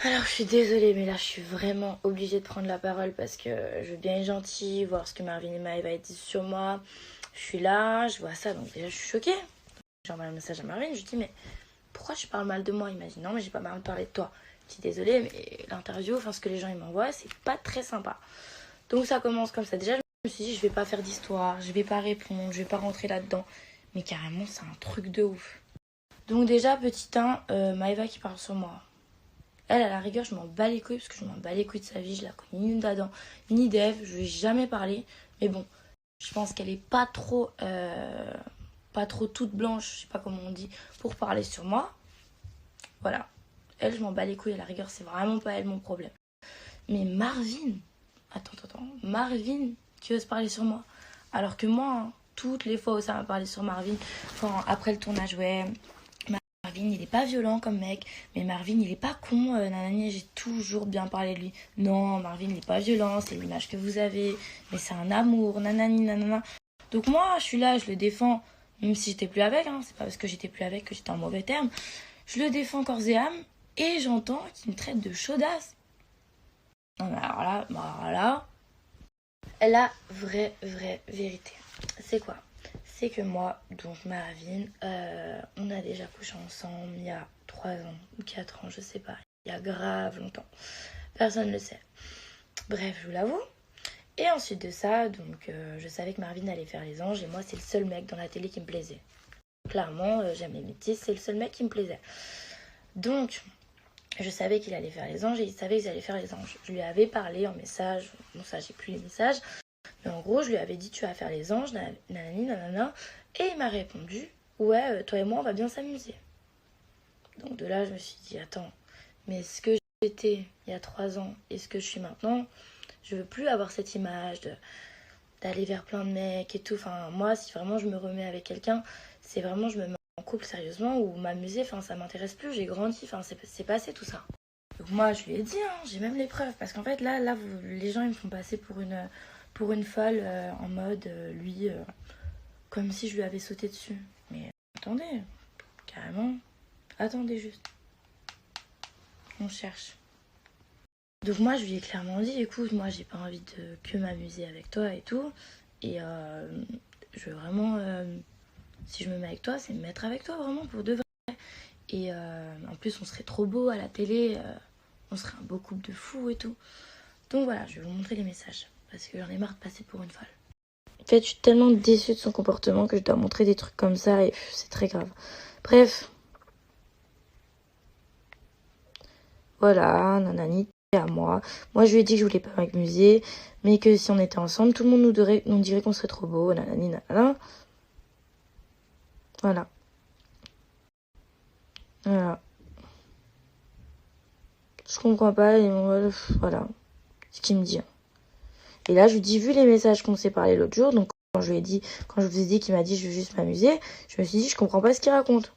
Alors je suis désolée mais là je suis vraiment obligée de prendre la parole parce que je veux bien être gentille, voir ce que Marvin et Maëva disent sur moi. Je suis là, je vois ça donc déjà je suis choquée. J'envoie un message à Marvin, je lui dis mais pourquoi tu parles mal de moi? Il m'a dit non mais j'ai pas mal parlé de toi. Je dis désolée mais l'interview, enfin ce que les gens ils m'envoient c'est pas très sympa. Donc ça commence comme ça. Déjà je me suis dit je vais pas faire d'histoire, je vais pas répondre, je vais pas rentrer là-dedans. Mais carrément c'est un truc de ouf. Donc déjà petit 1, Maëva qui parle sur moi. Elle, à la rigueur, je m'en bats les couilles parce que je m'en bats les couilles de sa vie. Je la connais ni d'Adam ni d'Ève. Je lui ai jamais parlé. Mais bon, je pense qu'elle est pas trop toute blanche, je sais pas comment on dit, pour parler sur moi. Voilà. Elle, je m'en bats les couilles. À la rigueur, c'est vraiment pas elle mon problème. Mais Marvin, attends. Marvin qui ose parler sur moi. Alors que moi, hein, toutes les fois où ça m'a parlé sur Marvin, quand après le tournage, ouais, Marvin, il est pas violent comme mec, mais Marvin, il est pas con, nanani, j'ai toujours bien parlé de lui. Non, Marvin, il est pas violent, c'est l'image que vous avez, mais c'est un amour, nanani, nanana. Donc moi, je suis là, je le défends, même si j'étais plus avec, hein, c'est pas parce que j'étais plus avec que j'étais en mauvais terme. Je le défends corps et âme, et j'entends qu'il me traite de chaudasse. Non, mais alors là, la vraie vérité, c'est quoi? C'est que moi, donc Marvin, on a déjà couché ensemble il y a 3 ans ou 4 ans, je sais pas. Il y a grave longtemps. Personne ne le sait. Bref, je vous l'avoue. Et ensuite de ça, donc je savais que Marvin allait faire les anges et moi, c'est le seul mec dans la télé qui me plaisait. Clairement, j'aime les métis, c'est le seul mec qui me plaisait. Donc, je savais qu'il allait faire les anges et il savait qu'ils allaient faire les anges. Je lui avais parlé en message, bon ça j'ai plus les messages, mais en gros je lui avais dit tu vas faire les anges, nanani, nanana, et il m'a répondu ouais, toi et moi on va bien s'amuser. Donc de là je me suis dit attends, mais ce que j'étais il y a 3 ans et ce que je suis maintenant, je veux plus avoir cette image d'aller vers plein de mecs et tout. Enfin moi si vraiment je me remets avec quelqu'un, c'est vraiment je me mets en couple sérieusement ou m'amuser, enfin ça m'intéresse plus, j'ai grandi, enfin c'est passé tout ça. Donc moi, je lui ai dit, hein, j'ai même les preuves. Parce qu'en fait, là les gens, ils me font passer pour une folle en mode, lui, comme si je lui avais sauté dessus. Mais attendez, carrément. Attendez juste. On cherche. Donc moi, je lui ai clairement dit, écoute, moi, j'ai pas envie de que m'amuser avec toi et tout. Et je veux vraiment, si je me mets avec toi, c'est me mettre avec toi, vraiment, pour de vrai. Et en plus, on serait trop beau à la télé. On serait un beau couple de fous et tout. Donc voilà, je vais vous montrer les messages. Parce que j'en ai marre de passer pour une folle. En fait, je suis tellement déçue de son comportement que je dois montrer des trucs comme ça et c'est très grave. Bref. Voilà, nanani, à moi. Moi, je lui ai dit que je voulais pas m'amuser, mais que si on était ensemble, tout le monde nous dirait qu'on serait trop beau, nanani, nanana. Voilà. Voilà. Je comprends pas, et voilà. Ce qu'il me dit. Et là, je lui dis, vu les messages qu'on s'est parlé l'autre jour, donc quand je vous ai dit qu'il m'a dit je veux juste m'amuser, je me suis dit, je comprends pas ce qu'il raconte.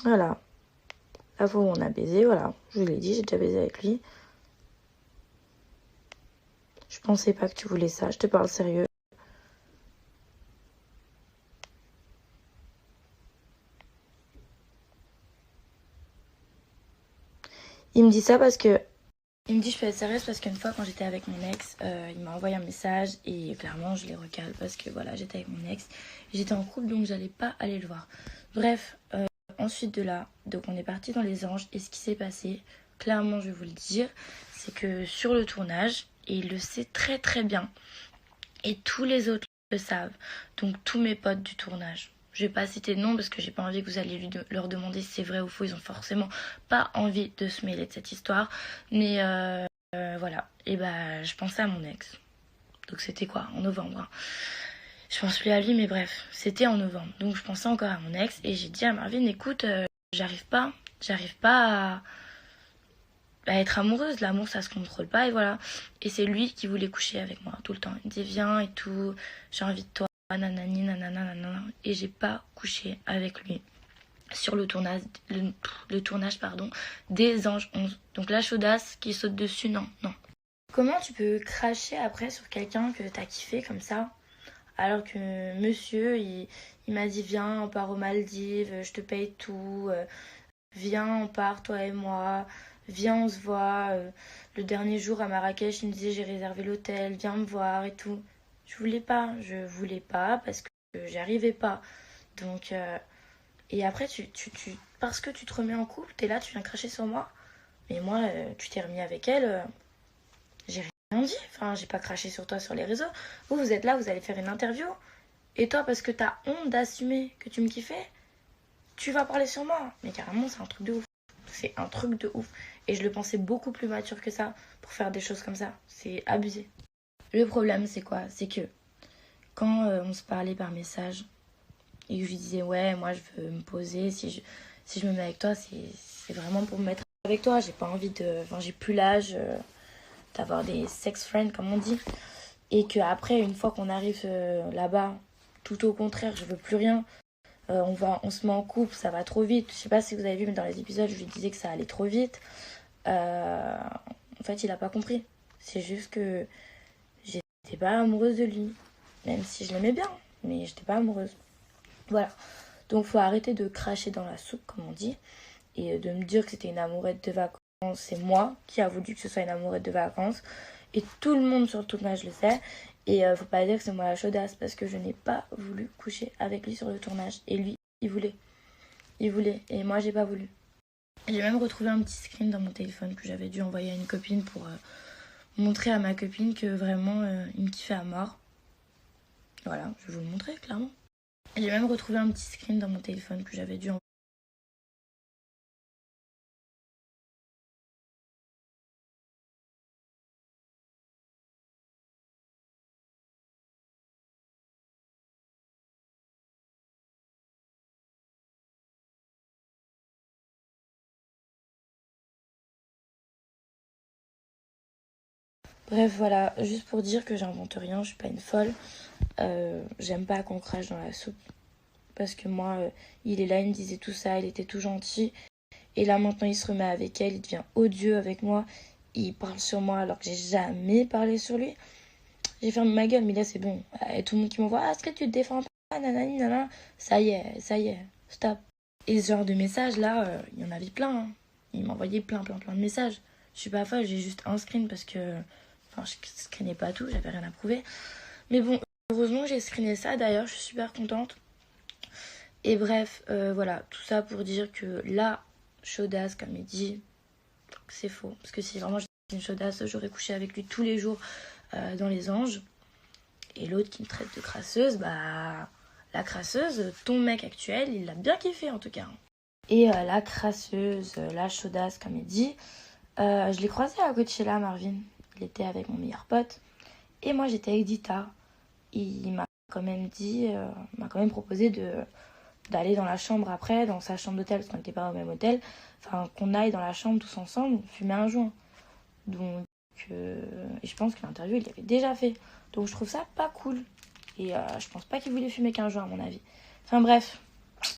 Voilà. La fois où on a baisé, voilà. Je vous l'ai dit, j'ai déjà baisé avec lui. Je pensais pas que tu voulais ça, je te parle sérieux. Il me dit ça parce que... Il me dit je peux être sérieuse parce qu'une fois quand j'étais avec mon ex, il m'a envoyé un message et clairement je les recale parce que voilà, j'étais avec mon ex. J'étais en couple donc j'allais pas aller le voir. Bref, ensuite de là, donc on est parti dans les anges et ce qui s'est passé, clairement je vais vous le dire, c'est que sur le tournage, et il le sait très très bien, et tous les autres le savent, donc tous mes potes du tournage. Je vais pas citer de nom parce que j'ai pas envie que vous alliez leur demander si c'est vrai ou faux. Ils ont forcément pas envie de se mêler de cette histoire. Mais voilà. Et bah, je pensais à mon ex. Donc c'était quoi? En novembre. Hein. Je pense plus à lui, mais bref, c'était en novembre. Donc je pensais encore à mon ex et j'ai dit à Marvin, écoute, j'arrive pas à être amoureuse. L'amour, ça se contrôle pas et voilà. Et c'est lui qui voulait coucher avec moi tout le temps. Il me disait viens et tout, j'ai envie de toi, nanani, nanana, nanana. Et j'ai pas couché avec lui sur le tournage, pardon, des Anges 11. Donc la chaudasse qui saute dessus, non. Comment tu peux cracher après sur quelqu'un que t'as kiffé comme ça, Alors que monsieur, il m'a dit viens, on part aux Maldives, je te paye tout, viens, on part toi et moi, viens, on se voit. Le dernier jour à Marrakech, il me disait j'ai réservé l'hôtel, viens me voir et tout. Je voulais pas parce que j'y arrivais pas. Donc, et après, parce que tu te remets en couple, t'es là, tu viens cracher sur moi. Mais moi, tu t'es remis avec elle, j'ai rien dit. Enfin, j'ai pas craché sur toi sur les réseaux. Vous êtes là, vous allez faire une interview. Et toi, parce que t'as honte d'assumer que tu me kiffais, tu vas parler sur moi. Mais carrément, c'est un truc de ouf. C'est un truc de ouf. Et je le pensais beaucoup plus mature que ça pour faire des choses comme ça. C'est abusé. Le problème, c'est quoi? C'est que quand on se parlait par message et que je lui disais, ouais, moi, je veux me poser, si je me mets avec toi, c'est vraiment pour me mettre avec toi. J'ai pas envie de. Enfin, j'ai plus l'âge d'avoir des sex friends, comme on dit. Et qu'après, une fois qu'on arrive là-bas, tout au contraire, je veux plus rien. On se met en couple, ça va trop vite. Je sais pas si vous avez vu, mais dans les épisodes, je lui disais que ça allait trop vite. En fait, il a pas compris. C'est juste que j'étais pas amoureuse de lui. Même si je l'aimais bien, mais j'étais pas amoureuse. Voilà. Donc, faut arrêter de cracher dans la soupe, comme on dit. Et de me dire que c'était une amourette de vacances. C'est moi qui a voulu que ce soit une amourette de vacances. Et tout le monde sur le tournage le sait. Et faut pas dire que c'est moi la chaudasse parce que je n'ai pas voulu coucher avec lui sur le tournage. Et lui, il voulait. Il voulait. Et moi, j'ai pas voulu. J'ai même retrouvé un petit screen dans mon téléphone que j'avais dû envoyer à une copine pour montrer à ma copine que vraiment il me kiffait à mort. Voilà, je vais vous le montrer clairement. J'ai même retrouvé un petit screen dans mon téléphone que j'avais dû envoyer. Bref, voilà, juste pour dire que j'invente rien, je suis pas une folle. J'aime pas qu'on crache dans la soupe. Parce que moi, il est là, il me disait tout ça, il était tout gentil. Et là, maintenant, il se remet avec elle, il devient odieux avec moi. Il parle sur moi alors que j'ai jamais parlé sur lui. J'ai fermé ma gueule, mais là, c'est bon. Et tout le monde qui m'envoie, ah, est-ce que tu te défends pas, nanani, nanana. Ça y est, stop. Et ce genre de messages, là, il y en avait plein. Hein. Il m'envoyait plein de messages. Je suis pas folle, j'ai juste un screen parce que... Enfin, je screenais pas tout, j'avais rien à prouver. Mais bon, heureusement, j'ai screené ça. D'ailleurs, je suis super contente. Et bref, voilà, tout ça pour dire que la chaudasse, comme il dit, c'est faux. Parce que si vraiment j'étais une chaudasse, j'aurais couché avec lui tous les jours dans les anges. Et l'autre qui me traite de crasseuse, bah... La crasseuse, ton mec actuel, il l'a bien kiffé en tout cas. Et la crasseuse, la chaudasse, comme il dit, je l'ai croisé à Coachella, Marvin. Il était avec mon meilleur pote. Et moi, j'étais avec Dita. Il m'a quand même dit, m'a quand même proposé d'aller dans la chambre après, dans sa chambre d'hôtel, parce qu'on n'était pas au même hôtel. Enfin, qu'on aille dans la chambre tous ensemble, fumer un joint. Donc, et je pense que l'interview, il l'avait déjà fait. Donc, je trouve ça pas cool. Et je pense pas qu'il voulait fumer qu'un joint, à mon avis. Enfin, bref.